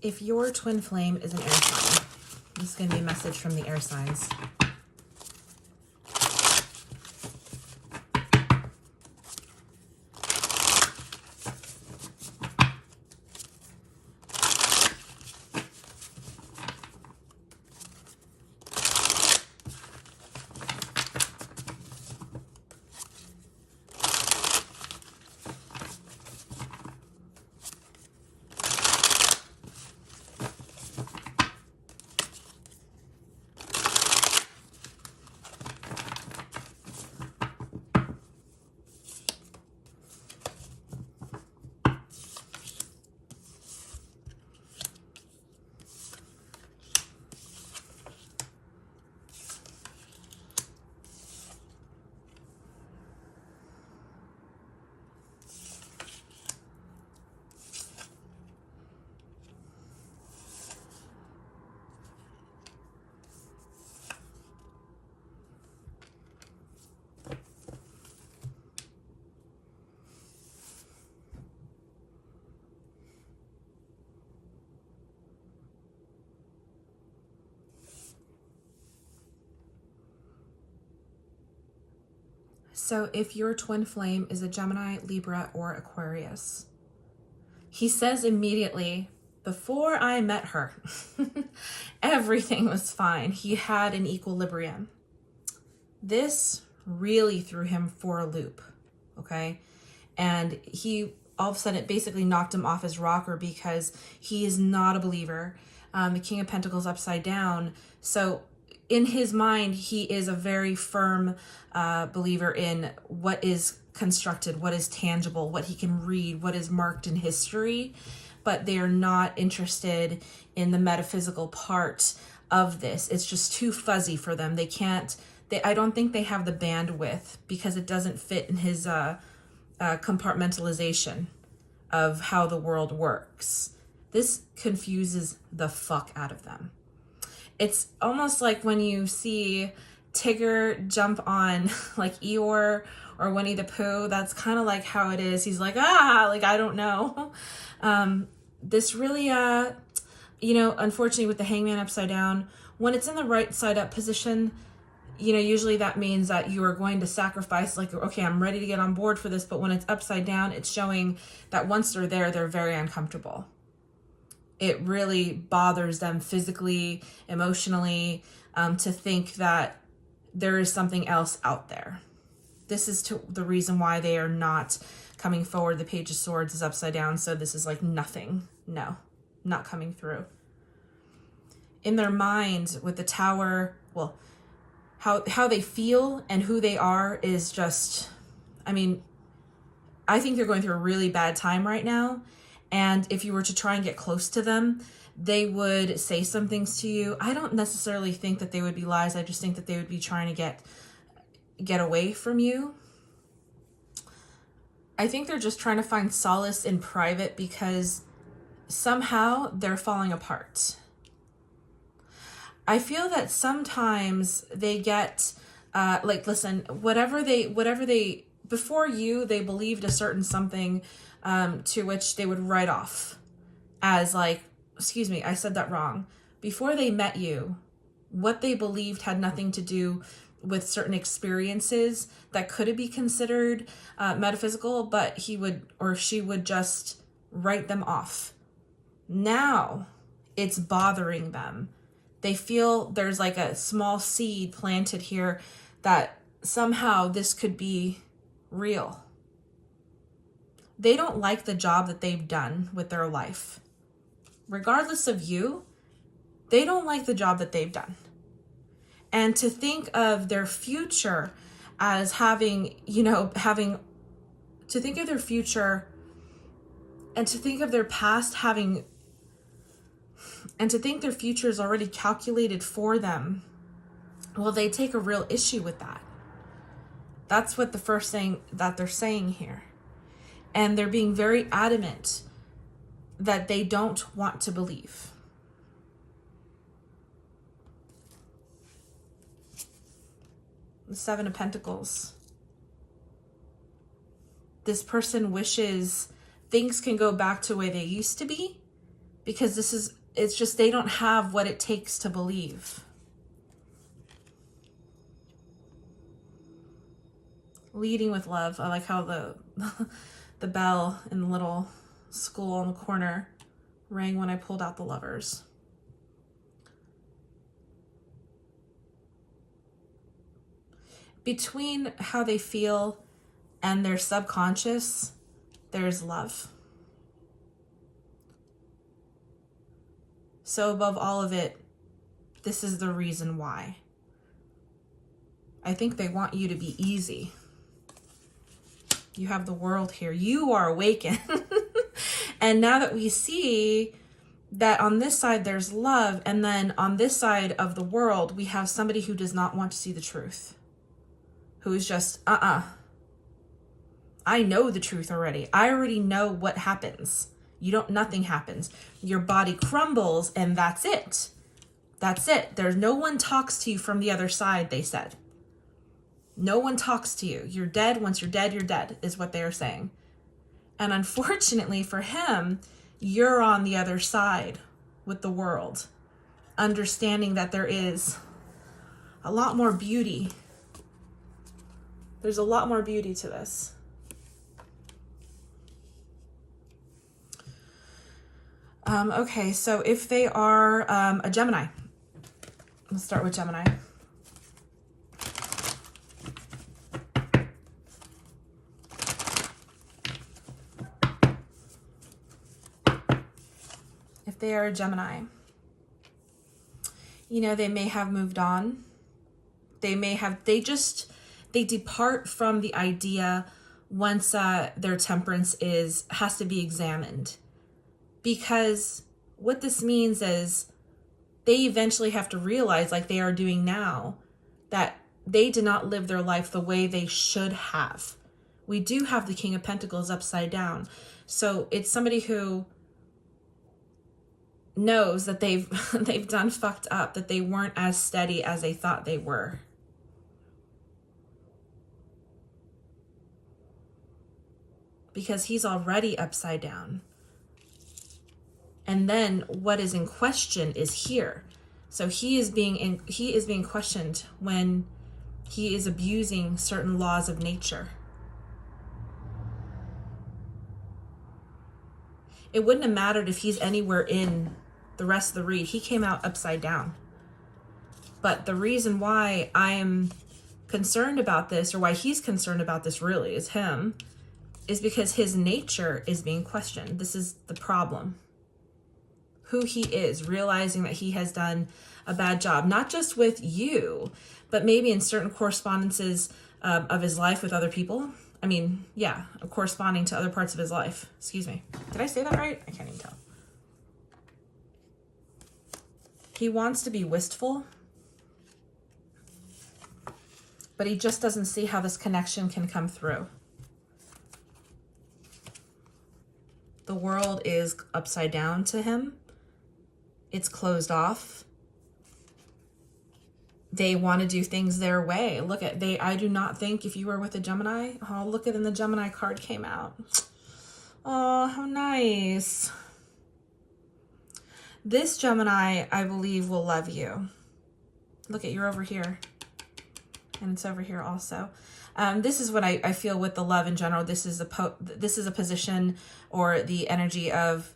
If your twin flame is an air sign, this is going to be a message from the air signs. So if your twin flame is a Gemini, Libra, or Aquarius, he says immediately, before I met her, everything was fine. He had an equilibrium. This really threw him for a loop, okay? And he, all of a sudden, it basically knocked him off his rocker because he is not a believer. The King of Pentacles upside down. So in his mind, he is a very firm believer in what is constructed, what is tangible, what he can read, what is marked in history, but they are not interested in the metaphysical part of this. It's just too fuzzy for them. They can't, I don't think they have the bandwidth because it doesn't fit in his compartmentalization of how the world works. This confuses the fuck out of them. It's almost like when you see Tigger jump on like Eeyore or Winnie the Pooh. That's kind of like how it is. He's like, like, I don't know. This really, unfortunately with the Hangman upside down, when it's in the right side up position, usually that means that you are going to sacrifice, like, okay, I'm ready to get on board for this. But when it's upside down, it's showing that once they're there, they're very uncomfortable. It really bothers them physically, emotionally, to think that there is something else out there. This is the reason why they are not coming forward. The Page of Swords is upside down, so this is like nothing. No, not coming through. In their mind, with the Tower, well, how they feel and who they are is just, I think they're going through a really bad time right now. And if you were to try and get close to them, they would say some things to you. I don't necessarily think that they would be lies. I just think that they would be trying to get away from you. I think they're just trying to find solace in private because somehow they're falling apart. I feel that sometimes they get, listen, whatever they, before you, they believed a certain something to which they would write off as like, excuse me, I said that wrong. Before they met you, what they believed had nothing to do with certain experiences that could be considered metaphysical, but he would or she would just write them off. Now it's bothering them. They feel there's like a small seed planted here that somehow this could be real. They don't like the job that they've done with their life. Regardless of you, they don't like the job that they've done. And to think of their future as having to think of their future and to think of their past having, and to think their future is already calculated for them, well, they take a real issue with that. That's what the first thing that they're saying here. And they're being very adamant that they don't want to believe. The Seven of Pentacles. This person wishes things can go back to where they used to be, because it's just they don't have what it takes to believe. Leading with love. I like how the bell in the little school on the corner rang when I pulled out the lovers. Between how they feel and their subconscious, there's love. So above all of it, this is the reason why. I think they want you to be easy. You have the world here. You are awakened. And now that we see that on this side there's love, and then on this side of the world we have somebody who does not want to see the truth. Who is just, I know the truth already. I already know what happens. Nothing happens. Your body crumbles and that's it. That's it. There's no one talks to you from the other side, they said. No one talks to you. You're dead. Once you're dead, is what they are saying. And unfortunately for him, you're on the other side with the world, understanding that there is a lot more beauty. There's a lot more beauty to this. Okay, so if they are a Gemini, let's start with Gemini. If they are a Gemini, they may have moved on. They depart from the idea once their temperance has to be examined. Because what this means is they eventually have to realize, like they are doing now, that they did not live their life the way they should have. We do have the King of Pentacles upside down. So it's somebody who knows that they've done fucked up, that they weren't as steady as they thought they were. Because he's already upside down. And then what is in question is here. So he is being questioned when he is abusing certain laws of nature. It wouldn't have mattered if he's anywhere in the rest of the read. He came out upside down. But the reason why I am concerned about this, or why he's concerned about this really, is because his nature is being questioned. This is the problem. Who he is, realizing that he has done a bad job, not just with you, but maybe in certain correspondences of his life with other people. I mean, yeah, corresponding to other parts of his life. Excuse me. Did I say that right? I can't even tell. He wants to be wistful, but he just doesn't see how this connection can come through. The world is upside down to him. It's closed off. They want to do things their way. I do not think, if you were with a Gemini, look at, and the Gemini card came out. Oh, how nice. This Gemini, I believe, will love you. Look you're over here. And it's over here also. This is what I feel with the love in general. This is a position or the energy of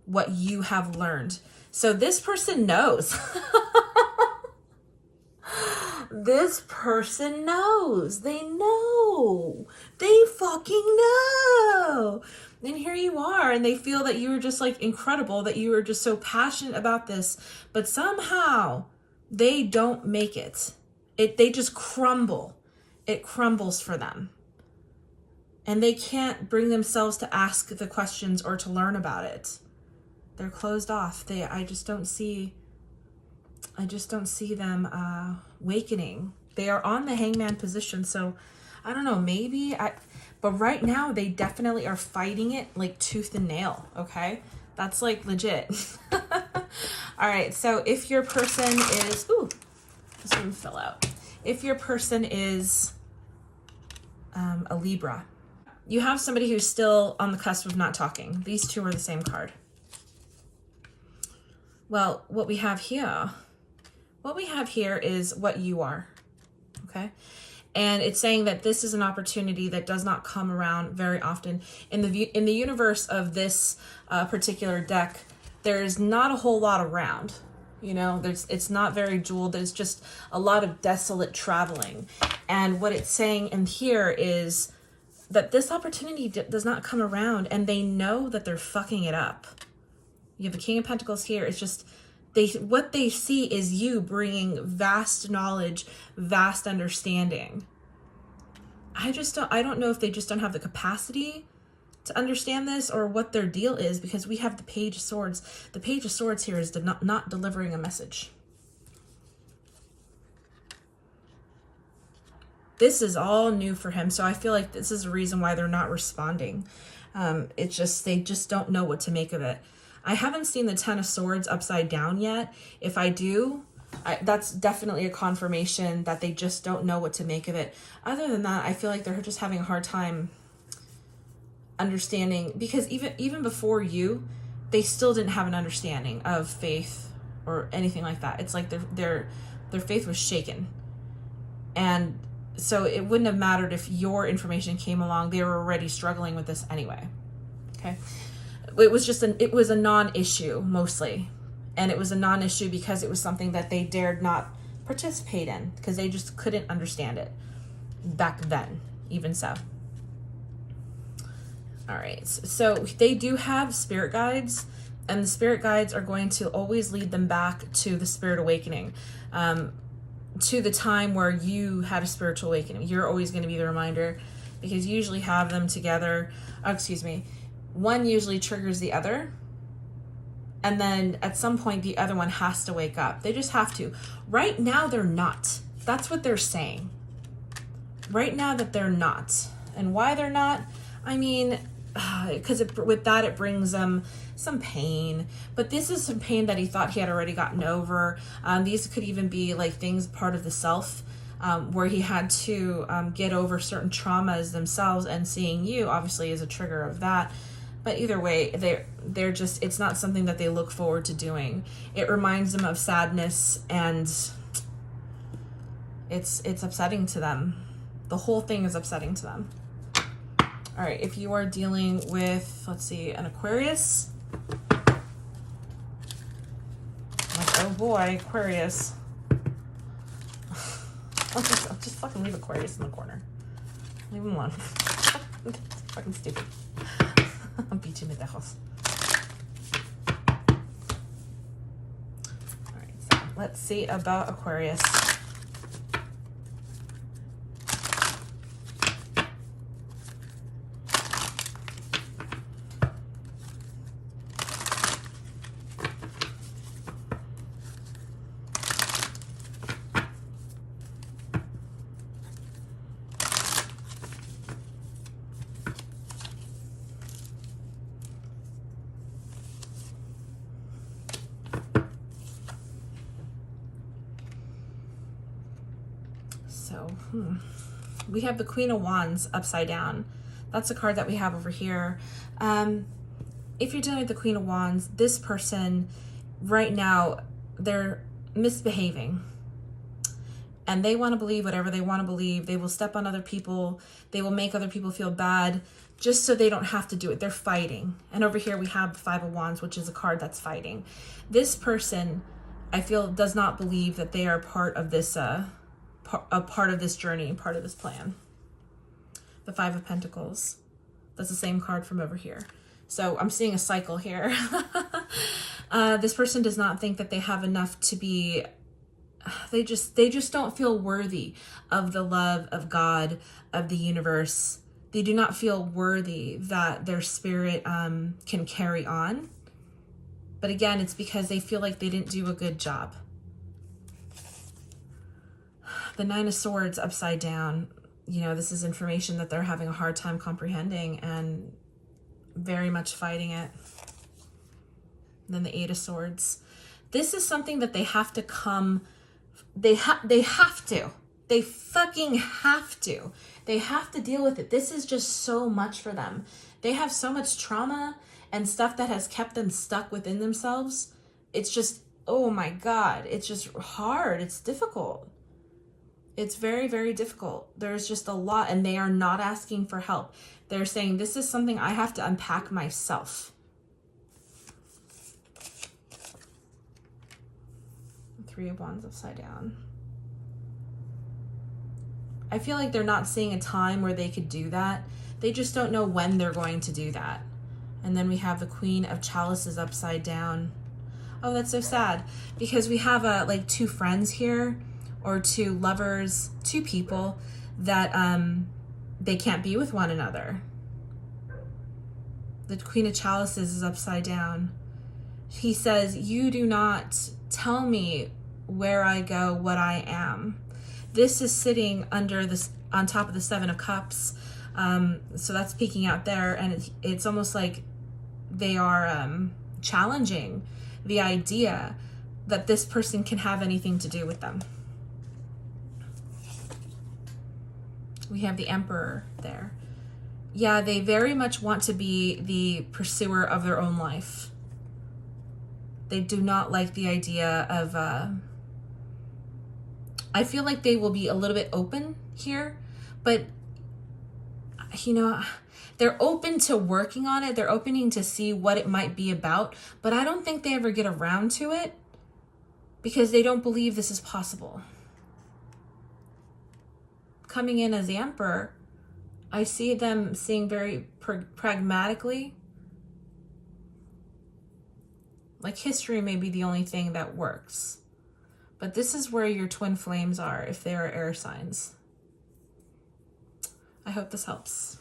what you have learned. So this person knows. This person knows. They know. They fucking know. And here you are, and they feel that you were just like incredible, that you were just so passionate about this, but somehow they don't make it. They just crumble. It crumbles for them. And they can't bring themselves to ask the questions or to learn about it. They're closed off. I just don't see them awakening. They are on the Hangman position, so I don't know, but right now they definitely are fighting it like tooth and nail, okay? That's like legit. All right, so if your person is, this one fell out. If your person is a Libra, you have somebody who's still on the cusp of not talking. These two are the same card. Well, what we have here is what you are, okay? And it's saying that this is an opportunity that does not come around very often. In the universe of this particular deck, there's not a whole lot around. You know, it's not very jeweled. There's just a lot of desolate traveling. And what it's saying in here is that this opportunity does not come around, and they know that they're fucking it up. You have the King of Pentacles here. It's just what they see is you bringing vast knowledge, vast understanding. I don't know if they just don't have the capacity to understand this, or what their deal is, because we have the Page of Swords. The Page of Swords here is not delivering a message. This is all new for him, so I feel like this is a reason why they're not responding. It's just, they just don't know what to make of it. I haven't seen the Ten of Swords upside down yet. If I do, that's definitely a confirmation that they just don't know what to make of it. Other than that, I feel like they're just having a hard time understanding, because even before you, they still didn't have an understanding of faith or anything like that. It's like their faith was shaken, and so it wouldn't have mattered if your information came along. They were already struggling with this anyway. Okay, it was a non-issue mostly, and it was a non-issue because it was something that they dared not participate in because they just couldn't understand it back then. Even so. All right, so they do have spirit guides, and the spirit guides are going to always lead them back to the spirit awakening, to the time where you had a spiritual awakening. You're always going to be the reminder, because you usually have them together. Oh, excuse me. One usually triggers the other, and then at some point the other one has to wake up. They just have to. Right now they're not. That's what they're saying. Right now that they're not. And why they're not? I mean, because with that it brings them some pain, but this is some pain that he thought he had already gotten over. These could even be like things part of the self, where he had to get over certain traumas themselves, and seeing you obviously is a trigger of that. But either way, they're just, it's not something that they look forward to doing. It reminds them of sadness, and it's upsetting to them. The whole thing is upsetting to them. All right, if you are dealing with, let's see, an Aquarius. Like, oh boy, Aquarius. I'll just fucking leave Aquarius in the corner. Leave him alone. It's fucking stupid. I'm beaching the house. All right, so let's see about Aquarius. We have the Queen of Wands upside down. That's a card that we have over here. If you're dealing with the Queen of Wands, this person right now, they're misbehaving. And they want to believe whatever they want to believe. They will step on other people. They will make other people feel bad just so they don't have to do it. They're fighting. And over here we have the Five of Wands, which is a card that's fighting. This person, I feel, does not believe that they are part of this a part of this journey, part of this plan. The Five of Pentacles. That's the same card from over here. So I'm seeing a cycle here. This person does not think that they have enough to be, they just don't feel worthy of the love of God, of the universe. They do not feel worthy that their spirit can carry on. But again, it's because they feel like they didn't do a good job. The Nine of Swords upside down, you know, this is information that they're having a hard time comprehending and very much fighting it. And then the Eight of Swords. This is something that they have to come, they have to. They fucking have to. They have to deal with it. This is just so much for them. They have so much trauma and stuff that has kept them stuck within themselves it's just, oh my God, it's just hard. It's difficult. It's very, very difficult. There's just a lot, and they are not asking for help. They're saying, this is something I have to unpack myself. 3 of Wands upside down. I feel like they're not seeing a time where they could do that. They just don't know when they're going to do that. And then we have the Queen of Chalices upside down. Oh, that's so sad. Because we have like 2 friends here, or 2 lovers, 2 people that they can't be with one another. The Queen of Chalices is upside down. He says, you do not tell me where I go, what I am. This is sitting under this, on top of the 7 of Cups. So that's peeking out there, and it's almost like they are challenging the idea that this person can have anything to do with them. We have the Emperor there. Yeah, they very much want to be the pursuer of their own life. They do not like the idea of, I feel like they will be a little bit open here, but, you know, they're open to working on it. They're opening to see what it might be about, but I don't think they ever get around to it because they don't believe this is possible. Coming in as the Emperor, I see them seeing very pragmatically. Like history may be the only thing that works. But this is where your twin flames are if they are air signs. I hope this helps.